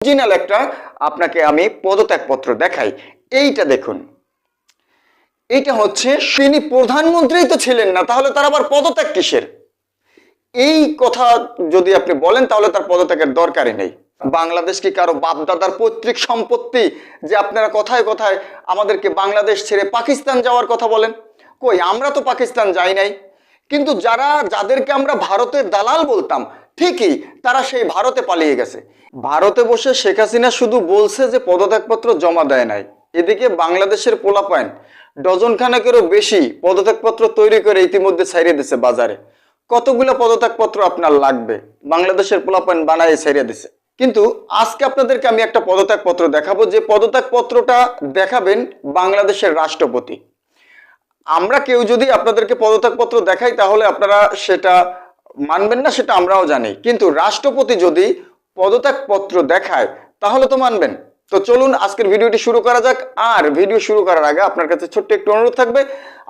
Original একটা আপনাকে আমি পদত্যাগপত্র দেখাই। এইটা দেখুন, এইটা হচ্ছে, তিনি প্রধানমন্ত্রী তো ছিলেন না, তাহলে তার আবার পদত্যাগ কিসের? এই কথা যদি আপনি বলেন তাহলে তার পদত্যাগের দরকারই নেই। বাংলাদেশ কি কারো বাপদাদার পৈতৃক সম্পত্তি যে আপনারা কথায় কথায় আমাদেরকে বাংলাদেশ ছেড়ে পাকিস্তান যাওয়ার কথা বলেন? কই, আমরা তো পাকিস্তান যাই নাই। কিন্তু যাদেরকে আমরা ভারতের দালাল বলতাম, ঠিকই তারা সেই ভারতে পালিয়ে গেছে। ভারতে বসে শেখ হাসিনা শুধু বলছে যে পদত্যাগপত্র জমা দেয় নাই, এদিকে বাংলাদেশের পোলাপাইন ডজন খানেকেরও বেশি পদত্যাগপত্র তৈরি করে ইতিমধ্যে ছাইড়ে দিছে বাজারে। কতগুলো পদত্যাগপত্র আপনার লাগবে? বাংলাদেশের পোলাপাইন বানায় ছাইড়ে দিছে। কিন্তু আজকে আপনাদেরকে আমি একটা পদত্যাগপত্র দেখাবো, যে পদত্যাগপত্রটা দেখাবেন বাংলাদেশের রাষ্ট্রপতি। আমরা কেউ যদি আপনাদেরকে পদত্যাগপত্র দেখাই তাহলে আপনারা সেটা মানবেন না, সেটা আমরাও জানি। কিন্তু রাষ্ট্রপতি যদি পদত্যাগপত্র দেখায় তাহলে তো মানবেন। তো চলুন আজকের ভিডিওটি শুরু করা যাক। আর ভিডিও শুরু করার আগে আপনার কাছে ছোট্ট একটু অনুরোধ থাকবে,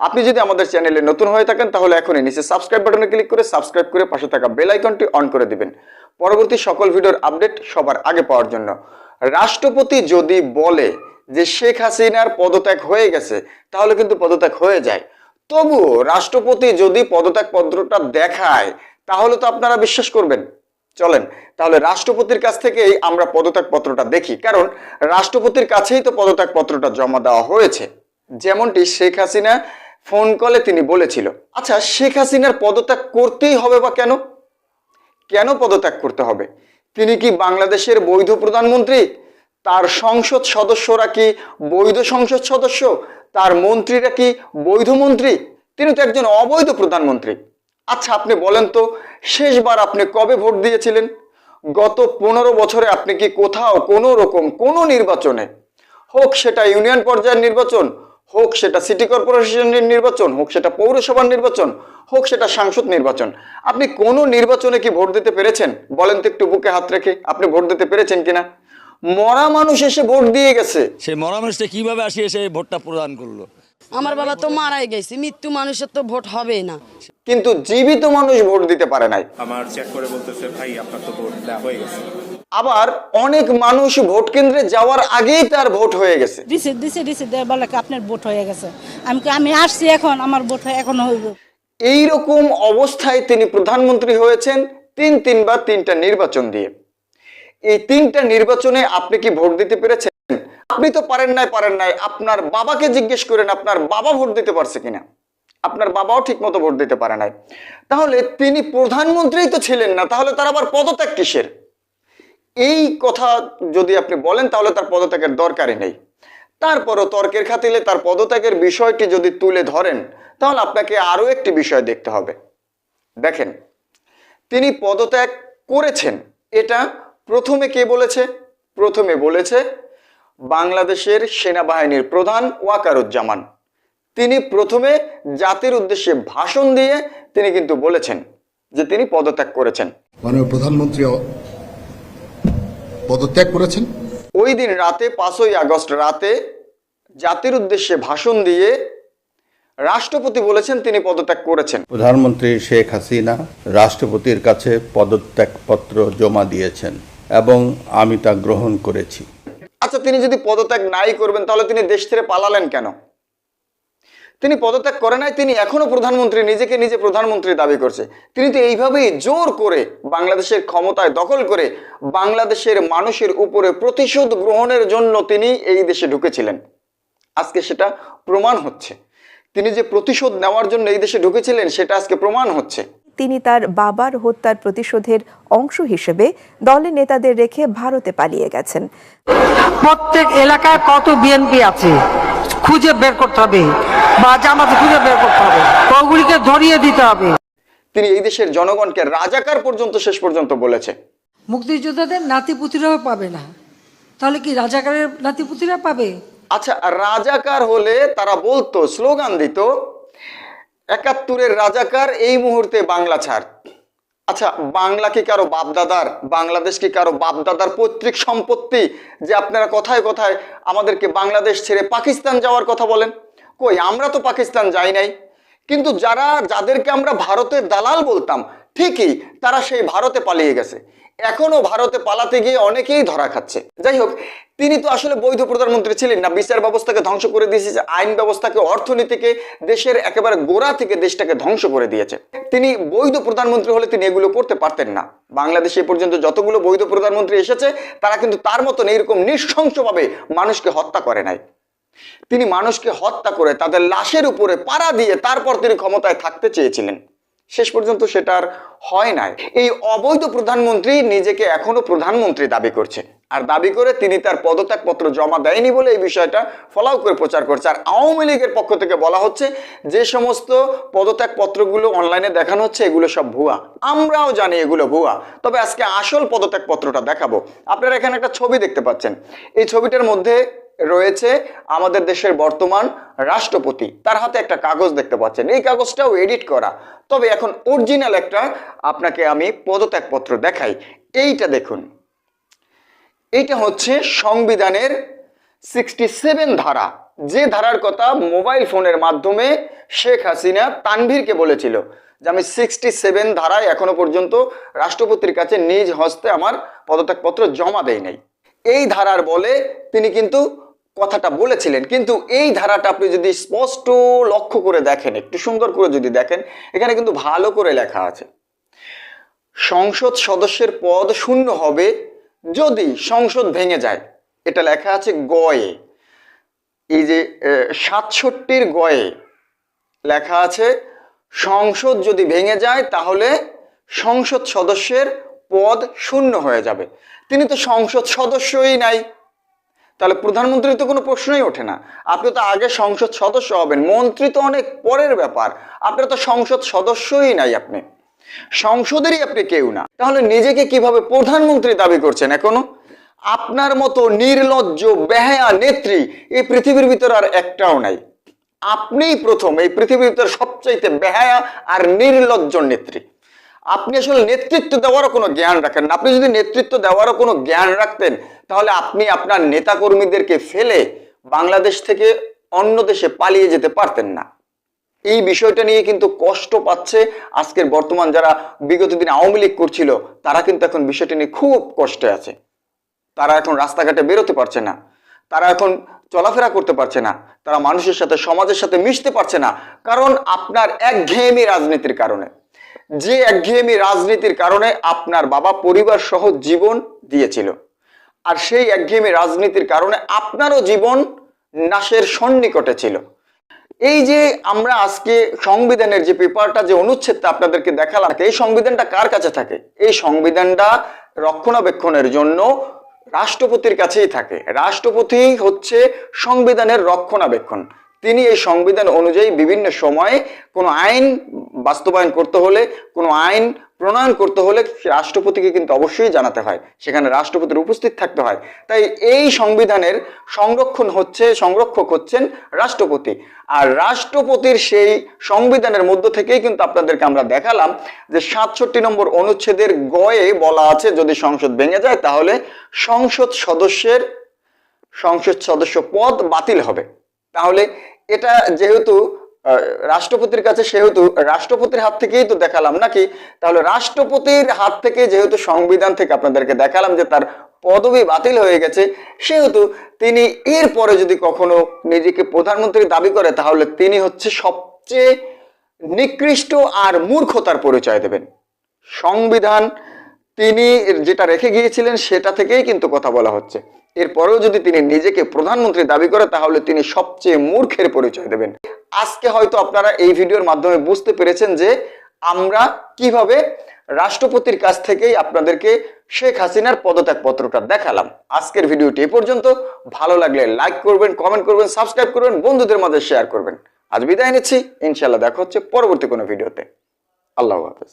আপনি যদি আমাদের চ্যানেলে নতুন হয়ে থাকেন তাহলে এখনই নিচে সাবস্ক্রাইব বাটনে ক্লিক করে সাবস্ক্রাইব করে পাশে থাকা বেল আইকনটি অন করে দিবেন, পরবর্তী সকল ভিডিওর আপডেট সবার আগে পাওয়ার জন্য। রাষ্ট্রপতি যদি বলে যে শেখ হাসিনার পদত্যাগ হয়ে গেছে, তাহলে কিন্তু পদত্যাগ হয়ে যায়। তবুও রাষ্ট্রপতি যদি পদত্যাগপত্রটা দেখায় তাহলে তো আপনারা বিশ্বাস করবেন। চলেন তাহলে রাষ্ট্রপতির কাছ থেকেই আমরা পদত্যাগপত্রটা দেখি, কারণ রাষ্ট্রপতির কাছেই তো পদত্যাগপত্রটা জমা দেওয়া হয়েছে। যেমনটি শেখ হাসিনা ফোন কলে তিনি বলেছিল। আচ্ছা, শেখ হাসিনার পদত্যাগ করতেই হবে বা কেন? কেন পদত্যাগ করতে হবে? তিনি কি বাংলাদেশের বৈধ প্রধানমন্ত্রী? তার সংসদ সদস্যরা কি বৈধ সংসদ সদস্য? তার মন্ত্রীরা কি বৈধ মন্ত্রী? তিনি তো একজন অবৈধ প্রধানমন্ত্রী। আচ্ছা, আপনি বলেন তো, শেষবার আপনি কবে ভোট দিয়েছিলেন? গত 15 বছরে আপনি কি কোথাও কোনো রকম কোনো নির্বাচনে, হোক সেটা ইউনিয়ন পর্যায়ের নির্বাচন, হোক সেটা সিটি কর্পোরেশনের নির্বাচন, হোক সেটা পৌরসভার নির্বাচন, হোক সেটা সংসদ নির্বাচন, আপনি কোনো নির্বাচনে কি ভোট দিতে পেরেছেন? বলেন তো একটু বুকে হাত রেখে, আপনি ভোট দিতে পেরেছেন কিনা? মরা মানুষ এসে ভোট দিয়ে গেছে। সেই মরা মানুষটা কিভাবে আসি এসে ভোটটা প্রদান করলো? আমার বাবা তো মারাই গেছে, মৃত্যু মানুষের তো ভোট হবেই না। কিন্তু জীবিত মানুষ ভোট দিতে পারে নাই। আমার চেক করে বলতেছে ভাই আপনার তো ভোট দেওয়া হয়ে গেছে। আবার অনেক মানুষ ভোট কেন্দ্রে যাওয়ার আগেই তার ভোট হয়ে গেছে। দিছে বলে আপনার ভোট হয়ে গেছে। আমি আসছি, এখন আমার ভোট এখন হইব। এইরকম অবস্থায় তিনি প্রধানমন্ত্রী হয়েছেন তিনবার 3টা নির্বাচন দিয়ে। এই 3টা নির্বাচনে আপনি কি ভোট দিতে পেরেছেন? আপনি তো পারেন নাই। আপনার বাবাকে জিজ্ঞেস করেন, আপনার বাবা ভোট দিতে পারছে কিনা? আপনার বাবাও ঠিক মতো ভোট দিতে পারে নাই। তাহলে তিনি প্রধানমন্ত্রী তো ছিলেন না, তাহলে তার আবার পদত্যাগ কিসের? এই কথা যদি আপনি বলেন তাহলে তার পদত্যাগের দরকারই নেই। তারপরও তর্কের খাতিরে তার পদত্যাগের বিষয়টি যদি তুলে ধরেন তাহলে আপনাকে আরো একটি বিষয় দেখতে হবে। দেখেন, তিনি পদত্যাগ করেছেন, এটা প্রথমে কে বলেছে? প্রথমে বলেছে বাংলাদেশের সেনাবাহিনীর প্রধান ওয়াকারুজ্জামান। তিনি প্রথমে জাতির উদ্দেশ্যে ভাষণ দিয়ে তিনি কিন্তু বলেছেন যে তিনি পদত্যাগ করেছেন। মাননীয় প্রধানমন্ত্রী পদত্যাগ করেছেন। ওই দিন রাতে 5ই আগস্ট রাতে জাতির উদ্দেশ্যে ভাষণ দিয়ে রাষ্ট্রপতি বলেছেন তিনি পদত্যাগ করেছেন। প্রধানমন্ত্রী শেখ হাসিনা রাষ্ট্রপতির কাছে পদত্যাগপত্র জমা দিয়েছেন এবং আমি তা গ্রহণ করেছি। আচ্ছা, তিনি যদি পদত্যাগ নাই করবেন তাহলে তিনি দেশ ছেড়ে পালালেন কেন? তিনি পদত্যাগ করে নাই, তিনি এখনো প্রধানমন্ত্রী, নিজেকে নিজে প্রধানমন্ত্রী দাবি করছে। তিনি তো এইভাবেই জোর করে বাংলাদেশের ক্ষমতায় দখল করে বাংলাদেশের মানুষের উপরে প্রতিশোধ গ্রহণের জন্য তিনি এই দেশে ঢুকেছিলেন। আজকে সেটা প্রমাণ হচ্ছে। তিনি যে প্রতিশোধ নেওয়ার জন্য এই দেশে ঢুকেছিলেন সেটা আজকে প্রমাণ হচ্ছে। তিনি তার বাবার হত্যার প্রতিশোধের অংশ হিসেবে দলের নেতাদের রেখে ভারতে পালিয়ে গেছেন। প্রত্যেক এলাকায় কত বিএনপি আছে খুঁজে বের করতে হবে, বা জামাতে খুঁজে বের করতে হবে, ওগুলিকে ধরিয়ে দিতে হবে। তিনি এই দেশের জনগণকে রাজাকার পর্যন্ত শেষ পর্যন্ত বলেছে। মুক্তিযোদ্ধাদের নাতিপুতিরাও পাবে না, তাহলে কি রাজাকারের নাতিপুতিরা পাবে? আচ্ছা, রাজাকার হলে তারা বলতো, স্লোগান দিত 71-এর রাজাকার এই মুহূর্তে বাংলা ছাড়। আচ্ছা, বাংলা কি কারো বাপদাদার? বাংলাদেশ কি কারো বাপদাদার পৈতৃক সম্পত্তি যে আপনারা কথায় কথায় আমাদেরকে বাংলাদেশ ছেড়ে পাকিস্তান যাওয়ার কথা বলেন? কই, আমরা তো পাকিস্তান যাই নাই। কিন্তু যাদেরকে আমরা ভারতের দালাল বলতাম, ঠিকই তারা সেই ভারতে পালিয়ে গেছে। এখনো ভারতে পালাতে গিয়ে অনেকেই ধরা খাচ্ছে। যাই হোক, তিনি তো আসলে বৈধ প্রধানমন্ত্রী ছিলেন না। বিচার ব্যবস্থাকে ধ্বংস করে দিয়েছে, আইন ব্যবস্থাকে, অর্থনীতিকে, দেশের একেবারে গোড়া থেকে দেশটাকে ধ্বংস করে দিয়েছে। তিনি বৈধ প্রধানমন্ত্রী হলে তিনি এগুলো করতে পারতেন না। বাংলাদেশে এ পর্যন্ত যতগুলো বৈধ প্রধানমন্ত্রী এসেছে তারা কিন্তু তার মতন এইরকম নৃশংসভাবে মানুষকে হত্যা করে নাই। তিনি মানুষকে হত্যা করে তাদের লাশের উপরে পাড়া দিয়ে তারপর তিনি ক্ষমতায় থাকতে চেয়েছিলেন। শেষ পর্যন্ত সেটা আর হয় নাই। এই অবৈধ প্রধানমন্ত্রী নিজেকে এখনো প্রধানমন্ত্রী দাবি করছে, আর দাবি করে তিনি তার পদত্যাগপত্র জমা দেয়নি বলে এই বিষয়টা ফলাও করে প্রচার করছে। আর আওয়ামী লীগের পক্ষ থেকে বলা হচ্ছে যে সমস্ত পদত্যাগপত্রগুলো অনলাইনে দেখানো হচ্ছে এগুলো সব ভুয়া। আমরাও জানি এগুলো ভুয়া, তবে আজকে আসল পদত্যাগপত্রটা দেখাবো। আপনারা এখানে একটা ছবি দেখতে পাচ্ছেন। এই ছবিটার মধ্যে রয়েছে আমাদের দেশের বর্তমান রাষ্ট্রপতি, তার হাতে একটা কাগজ দেখতে পাচ্ছেন। এই কাগজটাও এডিট করা, তবে এখন অরিজিনাল একটা আপনাকে আমি পদত্যাগপত্র দেখাই। এইটা দেখুন, এইটা হচ্ছে সংবিধানের 67 ধারা, যে ধারার কথা মোবাইল ফোনের মাধ্যমে শেখ হাসিনা তানভীরকে বলেছিল যে আমি 67 ধারায় এখনো পর্যন্ত রাষ্ট্রপতির কাছে নিজ হস্তে আমার পদত্যাগপত্র জমা দেয় নাই। এই ধারার বলে তিনি কিন্তু কথাটা বলেছিলেন। কিন্তু এই ধারাটা আপনি যদি স্পষ্ট লক্ষ্য করে দেখেন, একটু সুন্দর করে যদি দেখেন, এখানে কিন্তু ভালো করে লেখা আছে সংসদ সদস্যের পদ শূন্য হবে যদি সংসদ ভেঙে যায়। এটা লেখা আছে গয়ে, এই যে 67 গয়ে লেখা আছে সংসদ যদি ভেঙে যায় তাহলে সংসদ সদস্যের পদ শূন্য হয়ে যাবে। তিনি তো সংসদ সদস্যই নাই, তাহলে প্রধানমন্ত্রী তো কোনো প্রশ্নই ওঠে না। আপনি তো আগে সংসদ সদস্য হবেন, মন্ত্রী তো অনেক পরের ব্যাপার। আপনার তো সংসদ সদস্যই নাই, আপনি সংসদেরই আপনি কেউ না। তাহলে নিজেকে কিভাবে প্রধানমন্ত্রী দাবি করছেন এখনো? আপনার মতো নির্লজ্জ বেহায়া নেত্রী এই পৃথিবীর ভিতর আর একটাও নাই। আপনিই প্রথম এই পৃথিবীর ভিতর সবচাইতে বেহায়া আর নির্লজ্জ নেত্রী। আপনি আসলে নেতৃত্ব দেওয়ারও কোনো জ্ঞান রাখেন না। আপনি যদি নেতৃত্ব দেওয়ারও কোনো জ্ঞান রাখতেন তাহলে আপনি আপনার নেতাকর্মীদেরকে ফেলে বাংলাদেশ থেকে অন্য দেশে পালিয়ে যেতে পারতেন না। এই বিষয়টা নিয়ে কিন্তু কষ্ট পাচ্ছে আজকের বর্তমান যারা বিগত দিনে আওয়ামী লীগ করছিল, তারা কিন্তু এখন বিষয়টা নিয়ে খুব কষ্টে আছে। তারা এখন রাস্তাঘাটে বেরোতে পারছে না, তারা এখন চলাফেরা করতে পারছে না, তারা মানুষের সাথে, সমাজের সাথে মিশতে পারছে না। কারণ আপনার একঘেয়েমি রাজনীতির কারণে, যে একঘেয়েমি রাজনীতির কারণে আপনার বাবা পরিবার সহ জীবন দিয়েছিল, আর সেই একঘেয়েমি রাজনীতির কারণে আপনারও জীবন নাশের সন্নিকটে ছিল। এই যে আমরা আজকে সংবিধানের যে পেপারটা, যে অনুচ্ছেদটা আপনাদেরকে দেখালাম, এই সংবিধানটা কার কাছে থাকে? এই সংবিধানটা রক্ষণাবেক্ষণের জন্য রাষ্ট্রপতির কাছেই থাকে। রাষ্ট্রপতি হচ্ছে সংবিধানের রক্ষণাবেক্ষণ। তিনি এই সংবিধান অনুযায়ী বিভিন্ন সময়ে কোনো আইন বাস্তবায়ন করতে হলে, কোনো আইন প্রণয়ন করতে হলে রাষ্ট্রপতিকে কিন্তু অবশ্যই জানাতে হয়, সেখানে রাষ্ট্রপতির উপস্থিত থাকতে হয়। তাই এই সংবিধানের সংরক্ষক হচ্ছেন রাষ্ট্রপতি। আর রাষ্ট্রপতির সেই সংবিধানের মধ্য থেকেই কিন্তু আপনাদেরকে আমরা দেখালাম যে 67 নম্বর অনুচ্ছেদের গয়ে বলা আছে যদি সংসদ ভেঙে যায় তাহলে সংসদ সদস্য পদ বাতিল হবে। তাহলে এটা যেহেতু রাষ্ট্রপতির কাছে, সেহেতু রাষ্ট্রপতির হাত থেকেই তো দেখালাম নাকি? তাহলে রাষ্ট্রপতির হাত থেকে যেহেতু সংবিধান থেকে আপনাদেরকে দেখালাম যে তার পদবি বাতিল হয়ে গেছে, সেহেতু তিনি এরপরে যদি কখনো নিজেকে প্রধানমন্ত্রী দাবি করে তাহলে তিনি হচ্ছে সবচেয়ে নিকৃষ্ট আর মূর্খতার পরিচয় দেবেন। সংবিধান তিনি যেটা রেখে গিয়েছিলেন সেটা থেকেই কিন্তু কথা বলা হচ্ছে। এরপরেও যদি তিনি নিজেকে প্রধানমন্ত্রী দাবি করে তাহলে তিনি সবচেয়ে মূর্খের পরিচয় দেবেন। আজকে হয়তো আপনারা এই ভিডিওর মাধ্যমে বুঝতে পেরেছেন যে আমরা কিভাবে রাষ্ট্রপতির কাছ থেকেই আপনাদেরকে শেখ হাসিনার পদত্যাগপত্রটা দেখালাম। আজকের ভিডিওটি এ পর্যন্ত। ভালো লাগলে লাইক করবেন, কমেন্ট করবেন, সাবস্ক্রাইব করবেন, বন্ধুদের মাঝে শেয়ার করবেন। আজ বিদায় নিচ্ছি, ইনশাআল্লাহ দেখা হচ্ছে পরবর্তী কোনো ভিডিওতে। আল্লাহ হাফেজ।